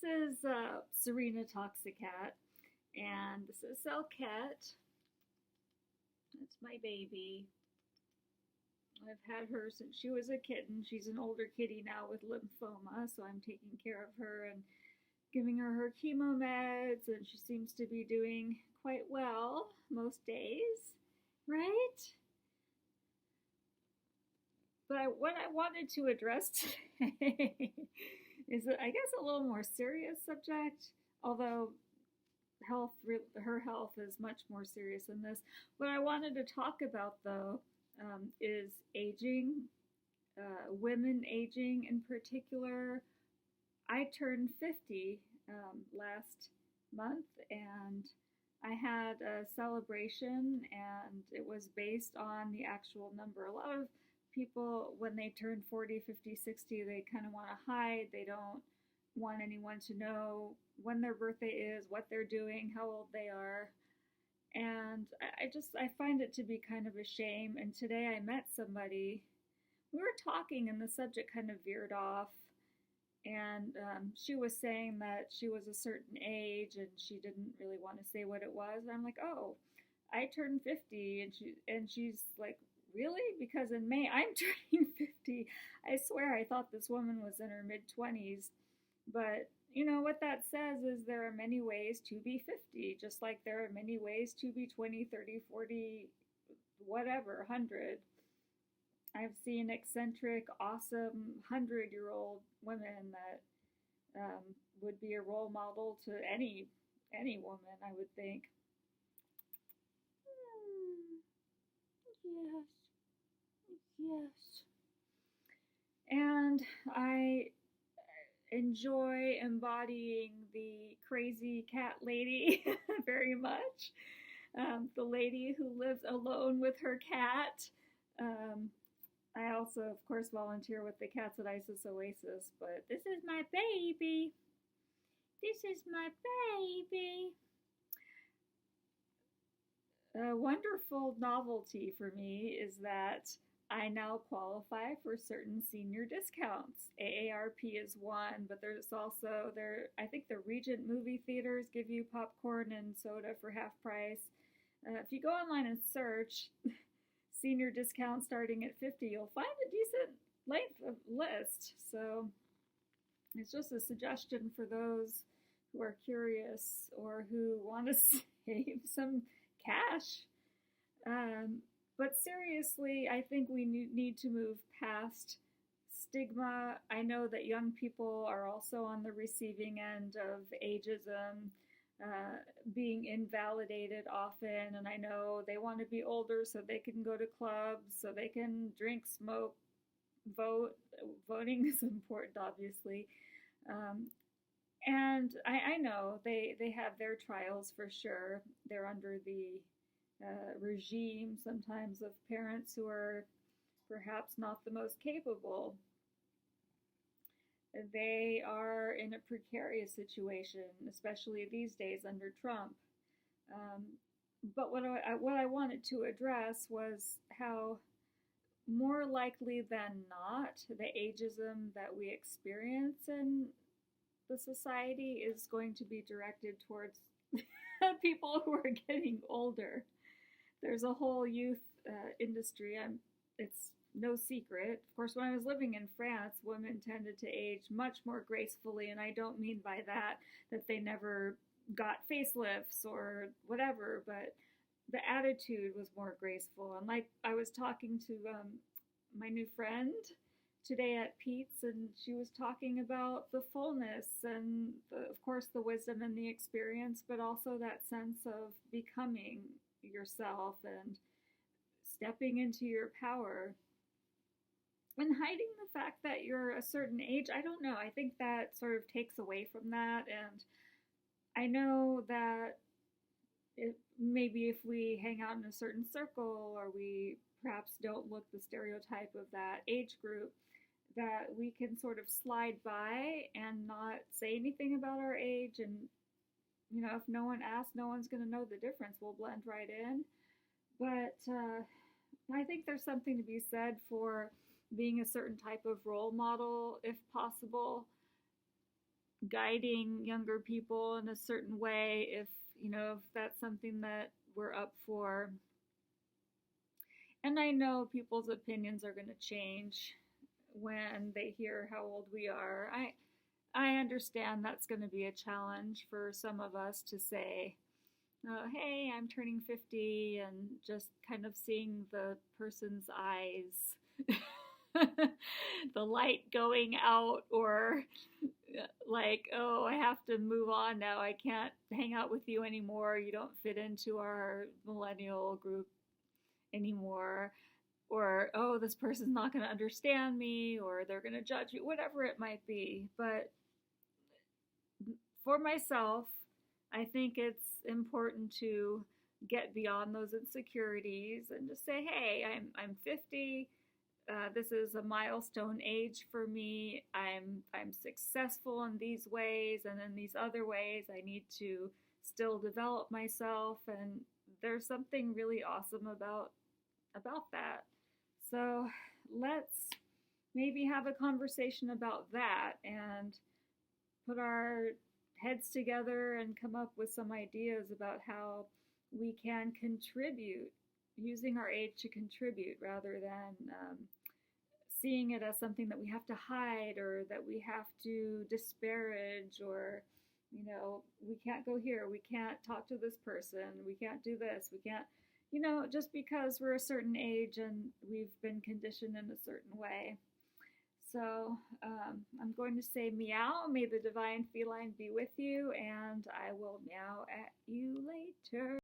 This is Serena Toxicat, and this is Selket. That's my baby. I've had her since she was a kitten. She's an older kitty now with lymphoma, so I'm taking care of her and giving her chemo meds, and she seems to be doing quite well most days, right? But what I wanted to address today is, I guess, a little more serious subject, although health, her health is much more serious than this. What I wanted to talk about, though, is aging, women aging in particular. I turned 50 last month, and I had a celebration, and it was based on the actual number. A lot of people, when they turn 40, 50, 60, they kind of want to hide. They don't want anyone to know when their birthday is, what they're doing, how old they are. And I find it to be kind of a shame. And today I met somebody. We were talking, and the subject kind of veered off. And she was saying that she was a certain age, and she didn't really want to say what it was. And I'm like, oh, I turned 50, and she's like, really? Because in May I'm turning 50. I swear I thought this woman was in her mid 20s. But you know what that says is there are many ways to be 50, just like there are many ways to be 20, 30, 40, whatever, 100. I've seen eccentric, awesome 100-year-old women that would be a role model to any woman, I would think. Yes, yes. And I enjoy embodying the crazy cat lady very much. The lady who lives alone with her cat. I also, of course, volunteer with the Cats at ISIS Oasis, but this is my baby. This is my baby. A wonderful novelty for me is that I now qualify for certain senior discounts. AARP is one, but there's also I think the Regent movie theaters give you popcorn and soda for half price. If you go online and search senior discount starting at 50, you'll find a decent length of list. So it's just a suggestion for those who are curious or who want to save some cash. But seriously, I think we need to move past stigma. I know that young people are also on the receiving end of ageism, being invalidated often, and I know they want to be older so they can go to clubs, so they can drink, smoke, vote. Voting is important, obviously. And I know they have their trials for sure. They're under the regime sometimes of parents who are perhaps not the most capable. They are in a precarious situation, especially these days under Trump. Um, but what I wanted to address was how more likely than not, the ageism that we experience in the society is going to be directed towards people who are getting older. There's a whole youth industry. It's no secret. Of course, when I was living in France, women tended to age much more gracefully, and I don't mean by that they never got facelifts or whatever, but the attitude was more graceful. And like I was talking to my new friend today at Pete's, and she was talking about the fullness and, of course, the wisdom and the experience, but also that sense of becoming yourself and stepping into your power and hiding the fact that you're a certain age. I don't know. I think that sort of takes away from that. And I know that maybe if we hang out in a certain circle or we perhaps don't look the stereotype of that age group, that we can sort of slide by and not say anything about our age. And, you know, if no one asks, no one's going to know the difference. We'll blend right in. But I think there's something to be said for being a certain type of role model, if possible. guiding younger people in a certain way if, if that's something that we're up for. And I know people's opinions are going to change when they hear how old we are. I understand that's going to be a challenge for some of us to say, hey, I'm turning 50, and just kind of seeing the person's eyes, the light going out, or like, oh, I have to move on now. I can't hang out with you anymore. You don't fit into our millennial group anymore. Or, oh, this person's not going to understand me, or they're going to judge me, whatever it might be. But for myself, I think it's important to get beyond those insecurities and just say, hey, I'm 50. This is a milestone age for me. I'm successful in these ways, and in these other ways I need to still develop myself, and there's something really awesome about that. So let's maybe have a conversation about that and put our heads together and come up with some ideas about how we can contribute, using our age to contribute rather than seeing it as something that we have to hide or that we have to disparage, or, we can't go here, we can't talk to this person, we can't do this, we can't, just because we're a certain age and we've been conditioned in a certain way. So I'm going to say meow. May the divine feline be with you, and I will meow at you later.